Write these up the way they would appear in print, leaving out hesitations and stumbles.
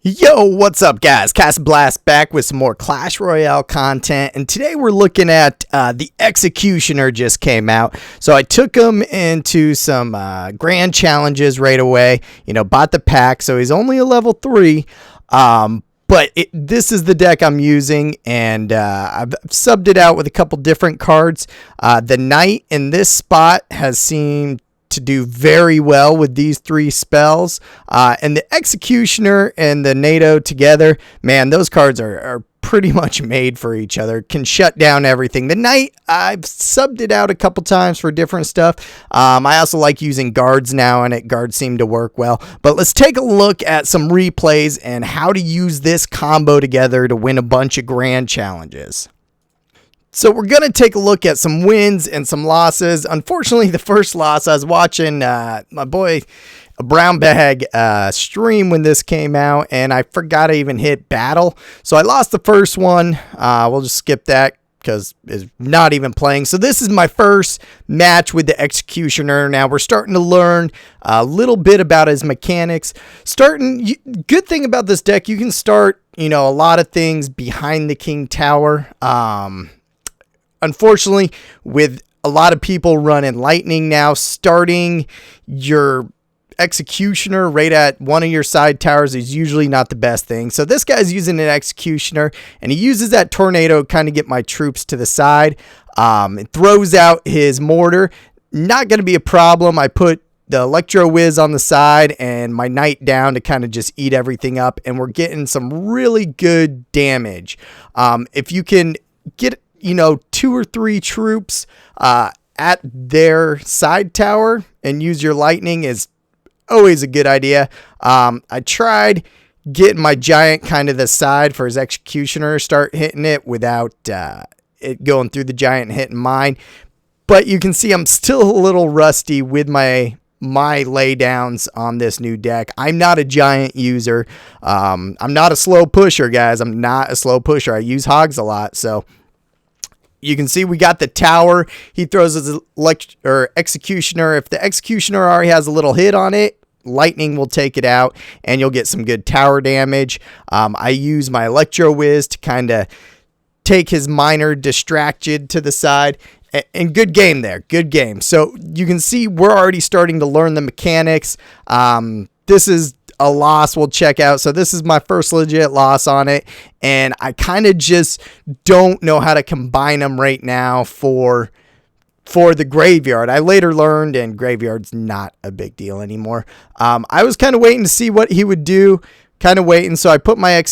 Yo, what's up guys? CastnBlast back with some more Clash Royale content, and today we're looking at the Executioner just came out. So I took him into some grand challenges right away, bought the pack, so he's only a level 3, but this is the deck I'm using, and I've subbed it out with a couple different cards. The Knight in this spot has seemed to do very well with these 3 spells, and the Executioner and the NATO together, man, those cards are pretty much made for each other. Can shut down everything. The Knight, I've subbed it out a couple times for different stuff. I also like using guards now, and guards seem to work well. But let's take a look at some replays and how to use this combo together to win a bunch of grand challenges. So we're going to take a look at some wins and some losses. Unfortunately, the first loss, I was watching my boy Brown Bag stream when this came out, and I forgot to even hit battle. So I lost the first one. We'll just skip that because it's not even playing. So this is my first match with the Executioner. Now we're starting to learn a little bit about his mechanics. Good thing about this deck, you can start, a lot of things behind the King Tower. Unfortunately, with a lot of people running Lightning now, starting your Executioner right at one of your side towers is usually not the best thing. So this guy's using an Executioner, and he uses that Tornado to kind of get my troops to the side. It throws out his mortar. Not going to be a problem. I put the Electro Whiz on the side and my Knight down to kind of just eat everything up, and we're getting some really good damage. If you can get 2 or 3 troops at their side tower and use your Lightning is always a good idea. I tried getting my Giant kind of the side for his Executioner, start hitting it without it going through the Giant and hitting mine. But you can see I'm still a little rusty with my laydowns on this new deck. I'm not a Giant user. I'm not a slow pusher, guys. I'm not a slow pusher. I use Hogs a lot, so you can see we got the tower. He throws his Executioner. If the Executioner already has a little hit on it, Lightning will take it out, and you'll get some good tower damage. I use my Electro Whiz to kind of take his Miner distracted to the side. And good game there. Good game. So you can see we're already starting to learn the mechanics. This is a loss we'll check out. So this is my first legit loss on it, and I kind of just don't know how to combine them right now for the Graveyard. I later learned, and Graveyard's not a big deal anymore. I was kind of waiting to see what he would do, so I put my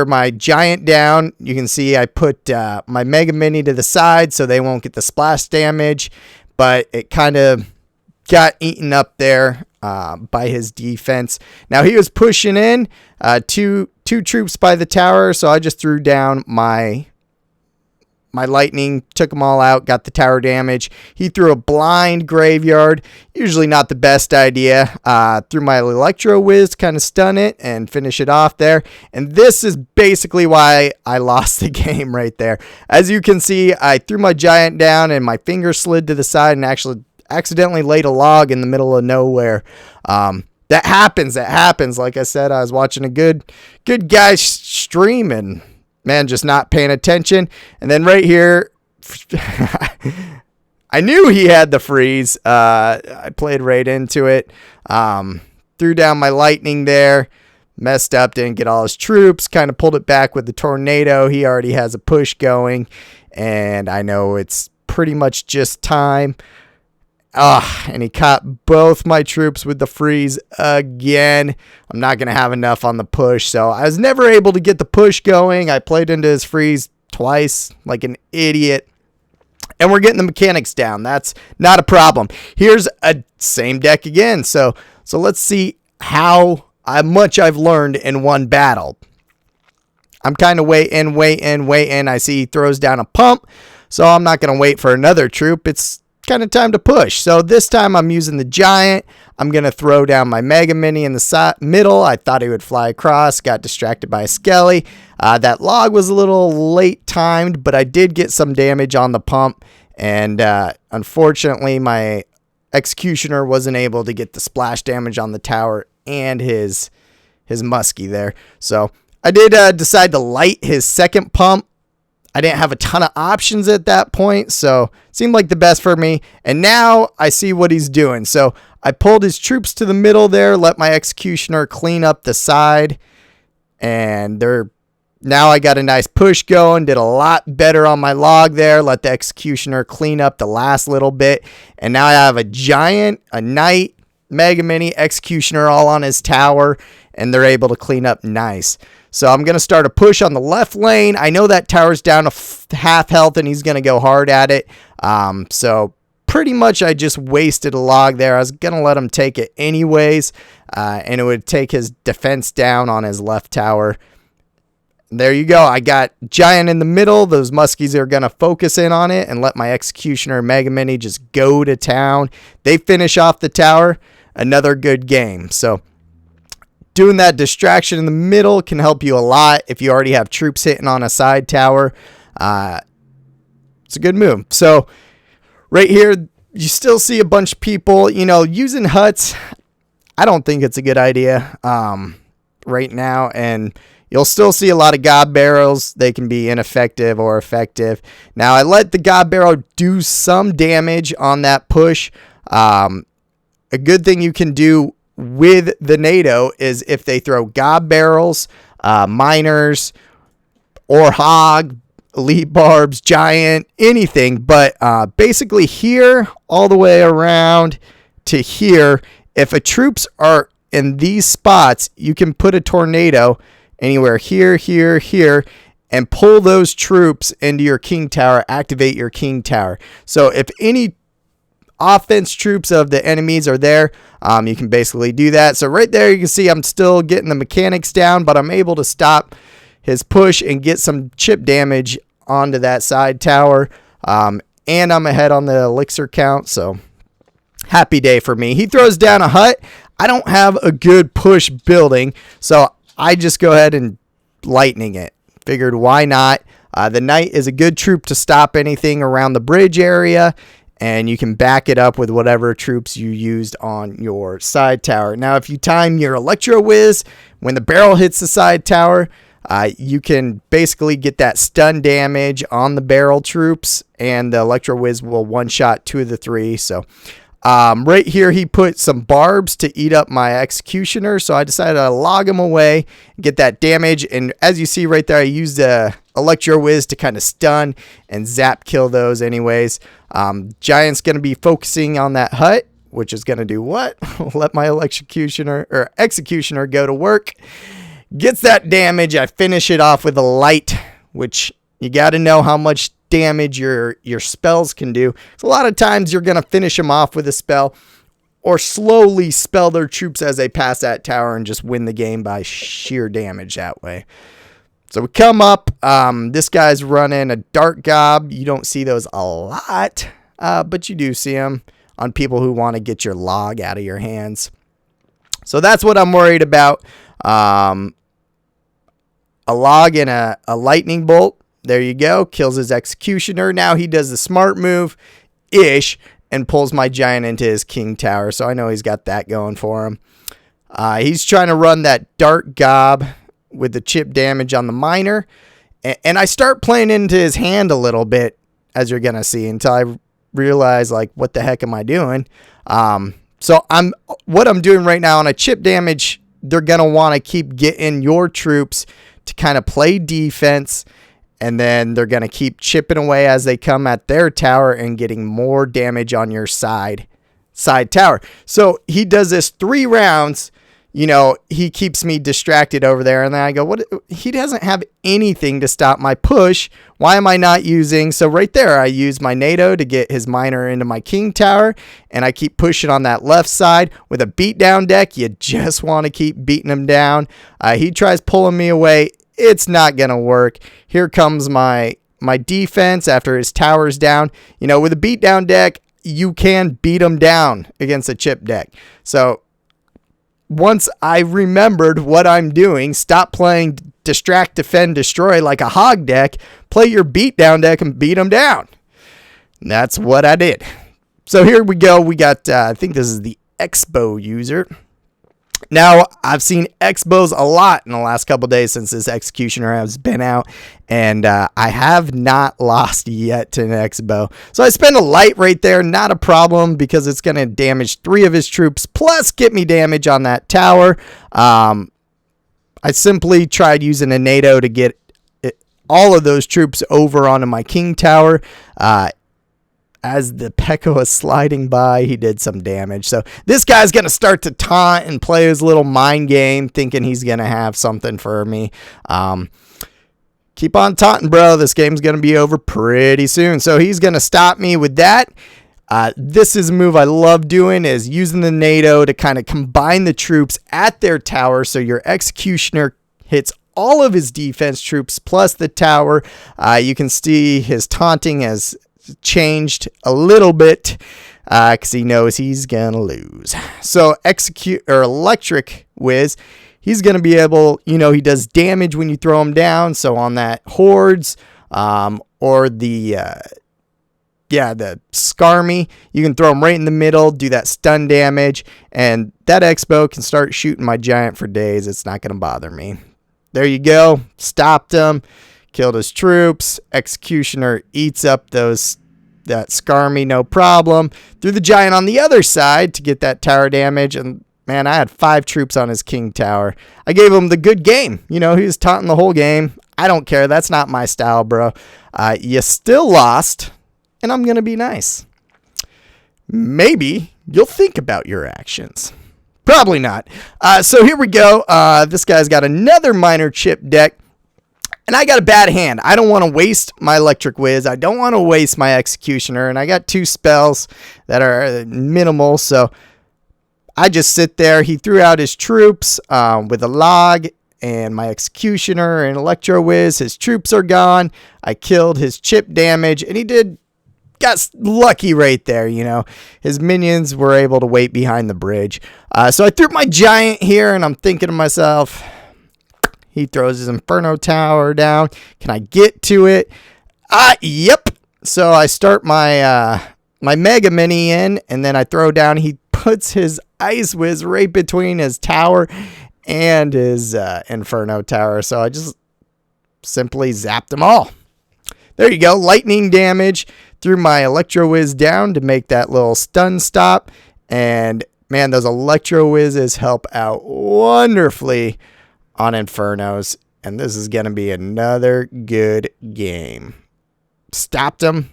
my Giant down. You can see I put my Mega Mini to the side so they won't get the splash damage, but it kind of got eaten up there by his defense. Now he was pushing in two troops by the tower, so I just threw down my Lightning, took them all out, got the tower damage. He threw a blind Graveyard, usually not the best idea. Threw my Electro Whiz, kind of stun it and finish it off there. And this is basically why I lost the game right there. As you can see, I threw my Giant down and my finger slid to the side and actually accidentally laid a log in the middle of nowhere. That happens. Like I said, I was watching a good guy stream, and man, just not paying attention. And then right here, I knew he had the freeze. I played right into it. Threw down my Lightning there. Messed up, didn't get all his troops. Kind of pulled it back with the Tornado. He already has a push going, and I know it's pretty much just time. And he caught both my troops with the freeze again. I'm not going to have enough on the push, so I was never able to get the push going. I played into his freeze twice like an idiot, and we're getting the mechanics down. That's not a problem. Here's a same deck again, so let's see how much I've learned in one battle. I'm kind of waiting. I see he throws down a pump, so I'm not going to wait for another troop. It's kind of time to push. So this time I'm using the Giant. I'm going to throw down my Mega Mini in the middle. I thought he would fly across. Got distracted by a Skelly. That log was a little late timed, but I did get some damage on the pump. And unfortunately, my Executioner wasn't able to get the splash damage on the tower and his muskie there. So I did decide to light his second pump. I didn't have a ton of options at that point, so it seemed like the best for me. And now I see what he's doing. So I pulled his troops to the middle there, let my executioner clean up the side, and now I got a nice push going, did a lot better on my log there, let the executioner clean up the last little bit, and now I have a giant, a knight, mega mini, executioner all on his tower, and they're able to clean up nice. So I'm going to start a push on the left lane. I know that tower's down to half health, and he's going to go hard at it. So pretty much I just wasted a log there. I was going to let him take it anyways, and it would take his defense down on his left tower. There you go. I got giant in the middle. Those muskies are going to focus in on it and let my executioner mega mini just go to town. They finish off the tower. Another good game. So doing that distraction in the middle can help you a lot if you already have troops hitting on a side tower. It's a good move. So right here, you still see a bunch of people, using huts. I don't think it's a good idea right now. And you'll still see a lot of God barrels. They can be ineffective or effective. Now, I let the God barrel do some damage on that push. A good thing you can do with the NATO is if they throw God barrels, miners, or hog, elite barbs, giant, anything. But basically here, all the way around to here, if a troops are in these spots, you can put a tornado anywhere here, here, here, and pull those troops into your king tower, activate your king tower. So if any offense troops of the enemies are there, you can basically do that. So right there you can see I'm still getting the mechanics down, but I'm able to stop his push and get some chip damage onto that side tower, and I'm ahead on the elixir count. So happy day for me. He throws down a hut. I don't have a good push building, so I just go ahead and lightning it. Figured why not. The knight is a good troop to stop anything around the bridge area, and you can back it up with whatever troops you used on your side tower. Now, if you time your Electro Whiz, when the barrel hits the side tower, you can basically get that stun damage on the barrel troops, and the Electro Whiz will one-shot 2 of the 3. So right here, he put some barbs to eat up my executioner, so I decided to log him away, get that damage, and as you see right there, I used the Electro Whiz to kind of stun and zap kill those anyways. Giant's going to be focusing on that hut, which is going to do what? Let my executioner go to work. Gets that damage. I finish it off with a light, which you got to know how much damage your spells can do. So a lot of times you're going to finish them off with a spell or slowly spell their troops as they pass that tower and just win the game by sheer damage that way. So we come up. This guy's running a Dark Gob. You don't see those a lot, but you do see them on people who want to get your log out of your hands. So that's what I'm worried about. A log and a lightning bolt. There you go. Kills his executioner. Now he does the smart move-ish and pulls my giant into his king tower. So I know he's got that going for him. He's trying to run that Dark Gob with the chip damage on the miner. And I start playing into his hand a little bit, as you're going to see, until I realize, like, what the heck am I doing? So what I'm doing right now on a chip damage, they're going to want to keep getting your troops to kind of play defense, and then they're going to keep chipping away as they come at their tower and getting more damage on your side tower. So he does this 3 rounds. He keeps me distracted over there, and then I go, what? He doesn't have anything to stop my push. Why am I not using? So right there, I use my NATO to get his miner into my king tower, and I keep pushing on that left side. With a beatdown deck, you just want to keep beating him down. He tries pulling me away. It's not going to work. Here comes my defense after his tower's down. With a beatdown deck, you can beat him down against a chip deck. So once I remembered what I'm doing, stop playing distract, defend, destroy like a hog deck, play your beatdown deck and beat them down. And that's what I did. So here we go. We got, I think this is the Expo user. Now, I've seen X-bows a lot in the last couple days since this Executioner has been out, and I have not lost yet to an X-bow. So I spend a light right there, not a problem, because it's going to damage 3 of his troops, plus get me damage on that tower. I simply tried using a NATO to get all of those troops over onto my King Tower. As the Pekka was sliding by, he did some damage. So this guy's going to start to taunt and play his little mind game, thinking he's going to have something for me. Keep on taunting, bro. This game's going to be over pretty soon. So he's going to stop me with that. This is a move I love doing, is using the NATO to kind of combine the troops at their tower, so your Executioner hits all of his defense troops plus the tower. You can see his taunting has changed a little bit because he knows he's gonna lose. So Electric Whiz, he's gonna be able, he does damage when you throw him down. So on that hordes or the Skarmy, you can throw him right in the middle, do that stun damage, and that X-bow can start shooting my giant for days. It's not gonna bother me. There you go. Stopped him. Killed his troops. Executioner eats up that Skarmy, no problem. Threw the giant on the other side to get that tower damage, and man, I had 5 troops on his King Tower. I gave him the good game. He was taunting the whole game. I don't care. That's not my style, bro. You still lost, and I'm going to be nice. Maybe you'll think about your actions. Probably not. So here we go. This guy's got another minor chip deck. And I got a bad hand. I don't want to waste my Electric Whiz. I don't want to waste my Executioner. And I got 2 spells that are minimal. So I just sit there. He threw out his troops with a log and my Executioner and Electro Whiz. His troops are gone. I killed his chip damage. And he got lucky right there. His minions were able to wait behind the bridge. So I threw my giant here. And I'm thinking to myself, he throws his Inferno Tower down. Can I get to it? Yep. So I start my my Mega Mini in, and then I throw down. He puts his Ice Whiz right between his tower and his Inferno Tower. So I just simply zapped them all. There you go. Lightning damage. Threw my Electro Whiz down to make that little stun stop. And man, those Electro Whizzes help out wonderfully on Infernos, and this is going to be another good game. Stopped him.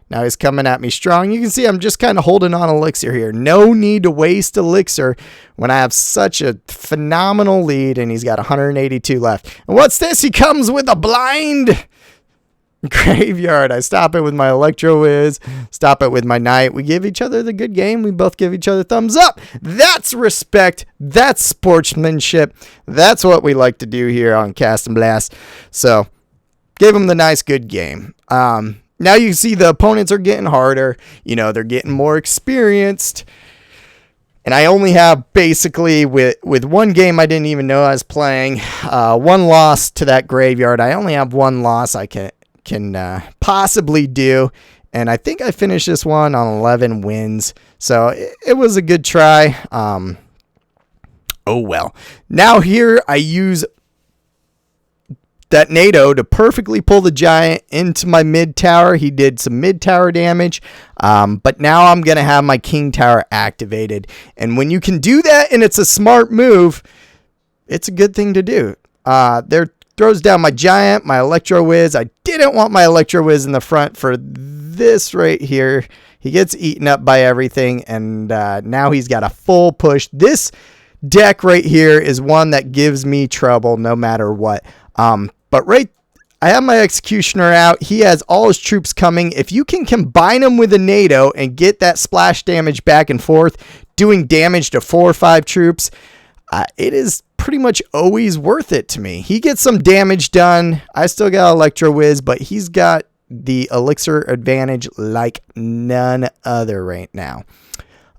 Now he's coming at me strong. You can see I'm just kind of holding on elixir here. No need to waste elixir when I have such a phenomenal lead, and he's got 182 left. And what's this? He comes with a blind graveyard. I stop it with my Electro Whiz, stop it with my Knight. We give each other the good game. We both give each other thumbs up. That's respect. That's sportsmanship. That's what we like to do here on Cast and Blast. So give him the nice good game. Now you see the opponents are getting harder. They're getting more experienced. And I only have basically with one game I didn't even know I was playing, 1 loss to that graveyard. I only have 1 loss I can possibly do, and I think I finished this one on 11 wins, so it was a good try. Oh well. Now here I use that NATO to perfectly pull the giant into my mid tower. He did some mid tower damage, but now I'm gonna have my King Tower activated, and when you can do that and it's a smart move, it's a good thing to do. Throws down my giant, my Electro Whiz. I didn't want my Electro Whiz in the front for this right here. He gets eaten up by everything, and now he's got a full push. This deck right here is one that gives me trouble no matter what. But I have my Executioner out. He has all his troops coming. If you can combine them with a NATO and get that splash damage back and forth, doing damage to 4 or 5 troops, it is pretty much always worth it to me. He gets some damage done. I still got Electro Whiz, but he's got the elixir advantage like none other right now.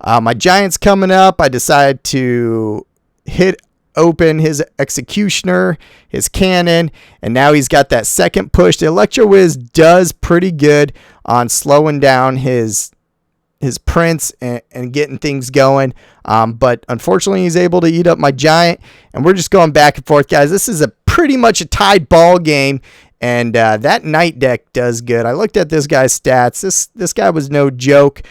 My giant's coming up. I decide to hit open his Executioner, his cannon, and now he's got that second push. The Electro Whiz does pretty good on slowing down his his prince and getting things going. But unfortunately, he's able to eat up my giant, and we're just going back and forth, guys. This is a pretty much a tied ball game, and that knight deck does good. I looked at this guy's stats. This guy was no joke.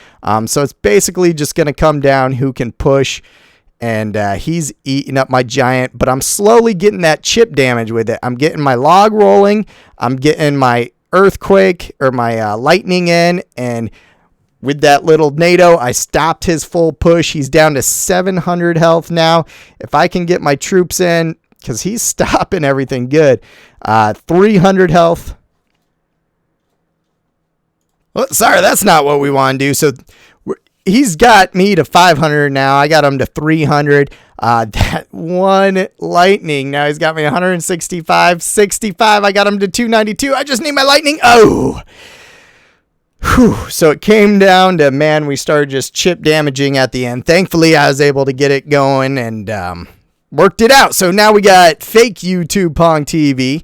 So it's basically just going to come down who can push, and he's eating up my giant, but I'm slowly getting that chip damage with it. I'm getting my log rolling. I'm getting my earthquake or my lightning in, and with that little NATO, I stopped his full push. He's down to 700 health now. If I can get my troops in, because he's stopping everything good. 300 health. Oh, sorry, that's not what we want to do. So he's got me to 500 now. I got him to 300. That one lightning. Now he's got me 165, 65. I got him to 292. I just need my lightning. Oh. Whew. So it came down to, man, we started just chip damaging at the end. Thankfully, I was able to get it going and worked it out. So now we got fake YouTube Pong TV.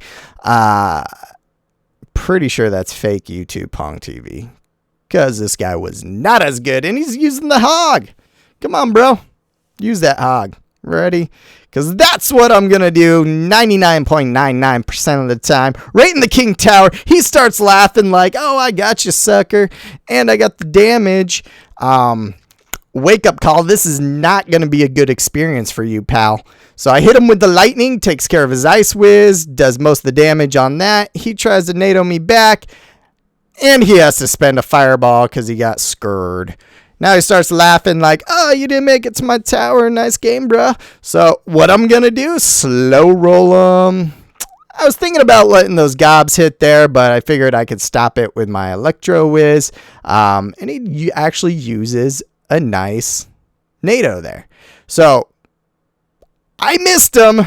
Pretty sure that's fake YouTube Pong TV, because this guy was not as good, and he's using the hog. Come on, bro. Use that hog. Ready? Because that's what I'm going to do 99.99% of the time. Right in the king tower, he starts laughing like, oh, I got you, sucker. And I got the damage. Wake up call. This is not going to be a good experience for you, pal. So I hit him with the lightning, takes care of his ice whiz, does most of the damage on that. He tries to NATO me back, and he has to spend a fireball because he got scurred. Now he starts laughing like, oh, you didn't make it to my tower. Nice game, bro. So what I'm going to do is slow roll him. I was thinking about letting those gobs hit there, but I figured I could stop it with my Electro Whiz. And he actually uses a nice NATO there. So I missed him.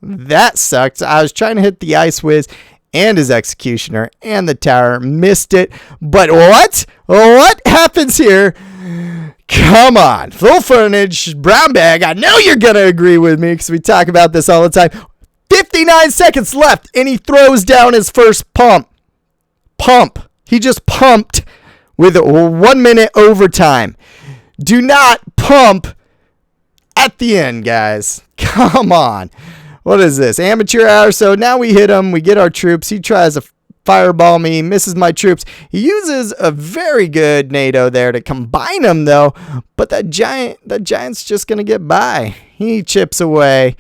That sucked. I was trying to hit the Ice Whiz and his Executioner and the tower. Missed it. But what? What happens here? Come on. Full furnish, brown bag. I know you're going to agree with me because we talk about this all the time. 59 seconds left, and he throws down his first pump. He just pumped with 1 minute overtime. Do not pump at the end, guys. Come on. What is this? Amateur hour. So now we hit him. We get our troops. He tries to fireball me. Misses my troops. He uses a very good NATO there to combine them, though. But that giant's just going to get by. He chips away.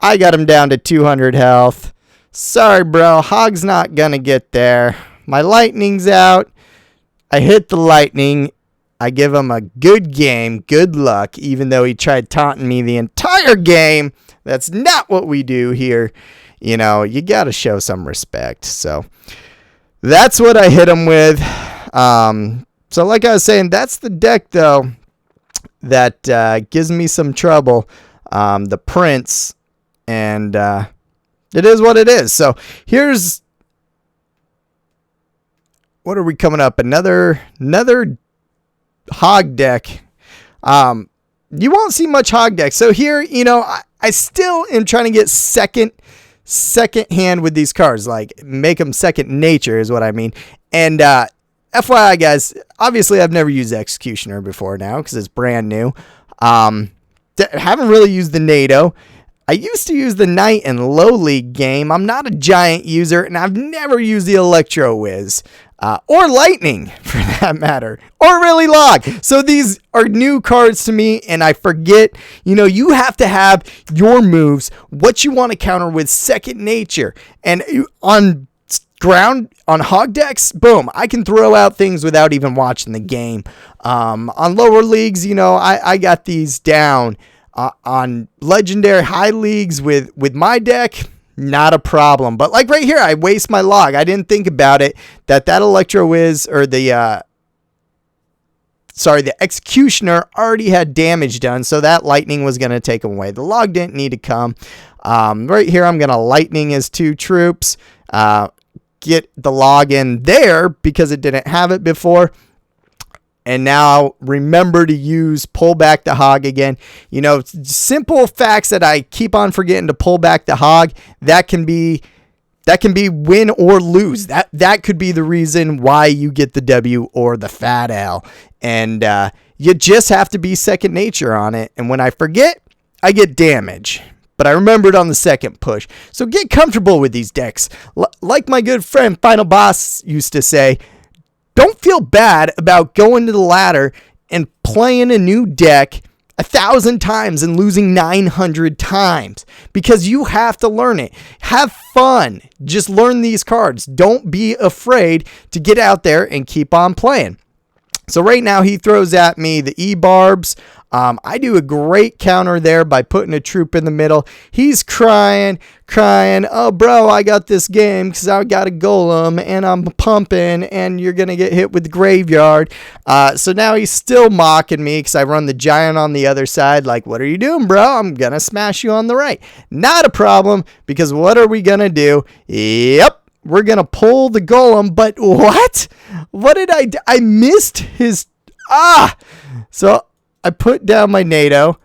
I got him down to 200 health. Sorry, bro. Hog's not going to get there. My lightning's out. I hit the lightning. I give him a good game. Good luck, even though he tried taunting me the entire game. That's not what we do here. You know, you got to show some respect. So that's what I hit him with. So like I was saying, that's the deck, though, that gives me some trouble. The Prince. And it is what it is. So here's, what are we coming up? Another hog deck. You won't see much hog deck. So here, you know, I still am trying to get second hand with these cards, like make them second nature is what I mean. And FYI, guys, obviously I've never used Executioner before now because it's brand new. Haven't really used the NATO. I used to use the Knight in low league game. I'm not a giant user, and I've never used the Electro Whiz. Or Lightning, for that matter. Or really Log. So these are new cards to me, and I forget, you know, you have to have your moves, what you want to counter with second nature. And on ground, on hog decks, boom, I can throw out things without even watching the game. On lower leagues, you know, I got these down. On legendary high leagues with my deck, not a problem. But like right here, I waste my log. I didn't think about it that Electro Whiz or the Executioner already had damage done, so that lightning was going to take him away. The log didn't need to come. Right here, I'm going to lightning his two troops, get the log in there because it didn't have it before. And now remember to pull back the hog again. You know, simple facts that I keep on forgetting to pull back the hog. That can be win or lose. That could be the reason why you get the W or the fat L. And you just have to be second nature on it. And when I forget, I get damage. But I remembered on the second push. So get comfortable with these decks. Like my good friend Final Boss used to say, don't feel bad about going to the ladder and playing a new deck 1,000 times and losing 900 times, because you have to learn it. Have fun. Just learn these cards. Don't be afraid to get out there and keep on playing. So right now he throws at me the E-barbs. I do a great counter there by putting a troop in the middle. He's crying. Oh, bro, I got this game because I got a golem and I'm pumping and you're going to get hit with the graveyard. So now he's still mocking me because I run the giant on the other side. Like, what are you doing, bro? I'm going to smash you on the right. Not a problem, because what are we going to do? Yep. We're going to pull the golem, but what? What did I do? I missed his... So I put down my NATO.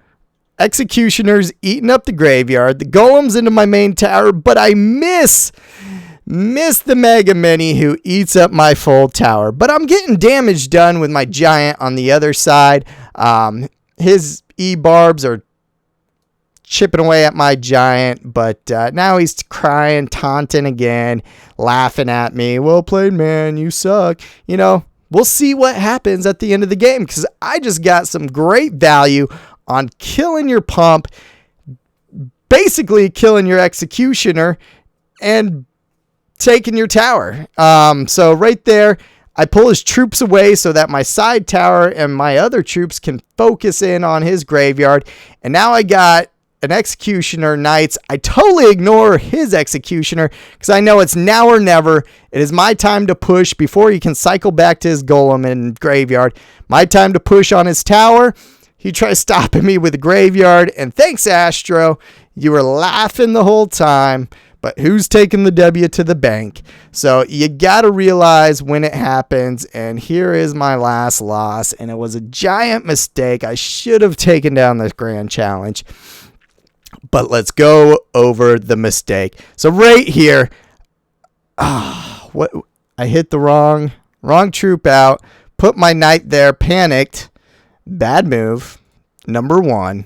Executioner's eating up the graveyard. The golem's into my main tower, but I miss the Mega Mini who eats up my full tower. But I'm getting damage done with my giant on the other side. His E-barbs are chipping away at my giant, but now he's crying, taunting again, laughing at me. Well played, man. You suck. You know, we'll see what happens at the end of the game, because I just got some great value on killing your pump, basically killing your executioner, and taking your tower. So right there, I pull his troops away so that my side tower and my other troops can focus in on his graveyard. And now I got an executioner knights. I totally ignore his executioner because I know it's now or never. It is my time to push before he can cycle back to his golem and graveyard. My time to push on his tower. He tries stopping me with the graveyard, and thanks, Astro. You were laughing the whole time, but who's taking the W to the bank? So you got to realize when it happens, and here is my last loss, and it was a giant mistake. I should have taken down this grand challenge. But let's go over the mistake. So right here, what I hit the wrong troop out, put my knight there, panicked. Bad move number one.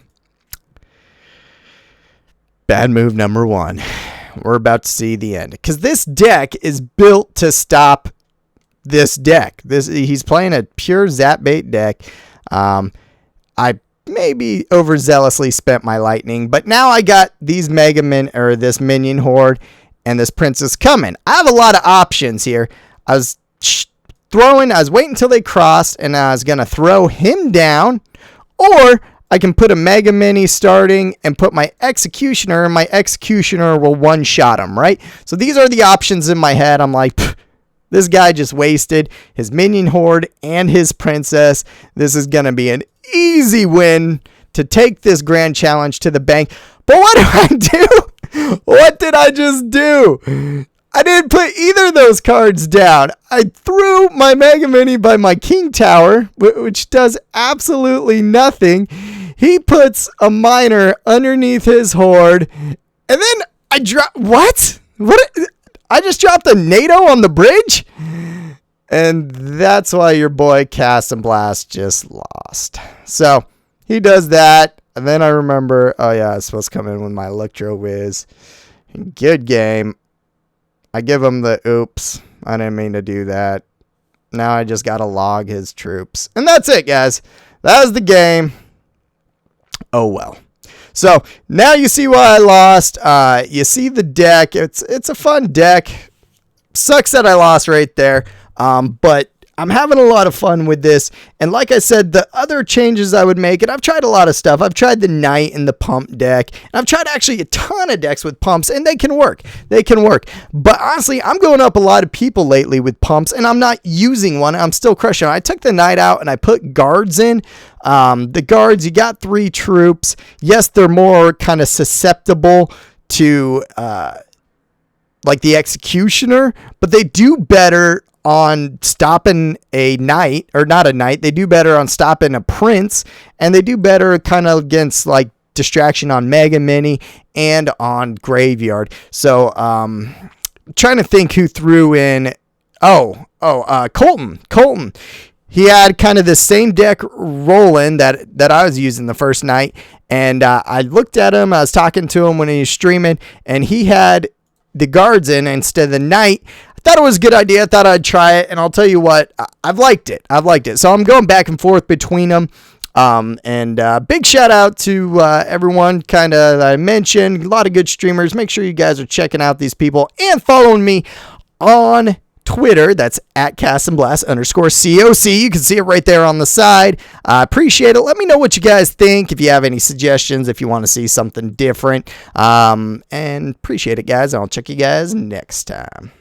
Bad move number one. We're about to see the end, because this deck is built to stop this deck. He's playing a pure zap bait deck. I maybe overzealously spent my lightning, but now I got these this minion horde and this princess coming. I have a lot of options here. I was waiting until they crossed, and I was gonna throw him down, or I can put a Mega Mini starting and put my executioner, and my executioner will one-shot him, right? So these are the options in my head. I'm like, this guy just wasted his minion horde and his princess. This is gonna be an easy win to take this grand challenge to the bank. But what do I do? What did I just do? I didn't put either of those cards down. I threw my Mega Mini by my king tower, which does absolutely nothing. He puts a miner underneath his horde, and then I drop... What? I just dropped a NATO on the bridge? And that's why your boy CastnBlast just lost. So he does that. And then I remember, oh yeah, I was supposed to come in with my Electro Whiz. Good game. I give him the oops. I didn't mean to do that. Now I just got to log his troops. And that's it, guys. That was the game. Oh well. So now you see why I lost. You see the deck. It's a fun deck. Sucks that I lost right there. But I'm having a lot of fun with this. And like I said, the other changes I would make, and I've tried a lot of stuff. I've tried the Knight and the Pump deck. And I've tried actually a ton of decks with pumps, and they can work. They can work. But honestly, I'm going up a lot of people lately with pumps, and I'm not using one. I'm still crushing it. I took the Knight out, and I put guards in. The guards, you got 3 troops. Yes, they're more kind of susceptible to like the Executioner, but they do better on stopping a knight, or not a knight. They do better on stopping a prince, and they do better kind of against like distraction on Mega Mini and on graveyard. So trying to think who threw in. Colton. he had kind of the same deck rolling that I was using the first night. And I looked at him. I was talking to him when he was streaming, and he had the guards in instead of the knight. I thought it was a good idea. I thought I'd try it, and I'll tell you what, I've liked it. So I'm going back and forth between them. Big shout out to everyone kind of that I mentioned. A lot of good streamers. Make sure you guys are checking out these people and following me on Twitter. That's at CastnBlast_COC. You can see it right there on the side. I appreciate it. Let me know what you guys think. If you have any suggestions, if you want to see something different. And appreciate it, guys. I'll check you guys next time.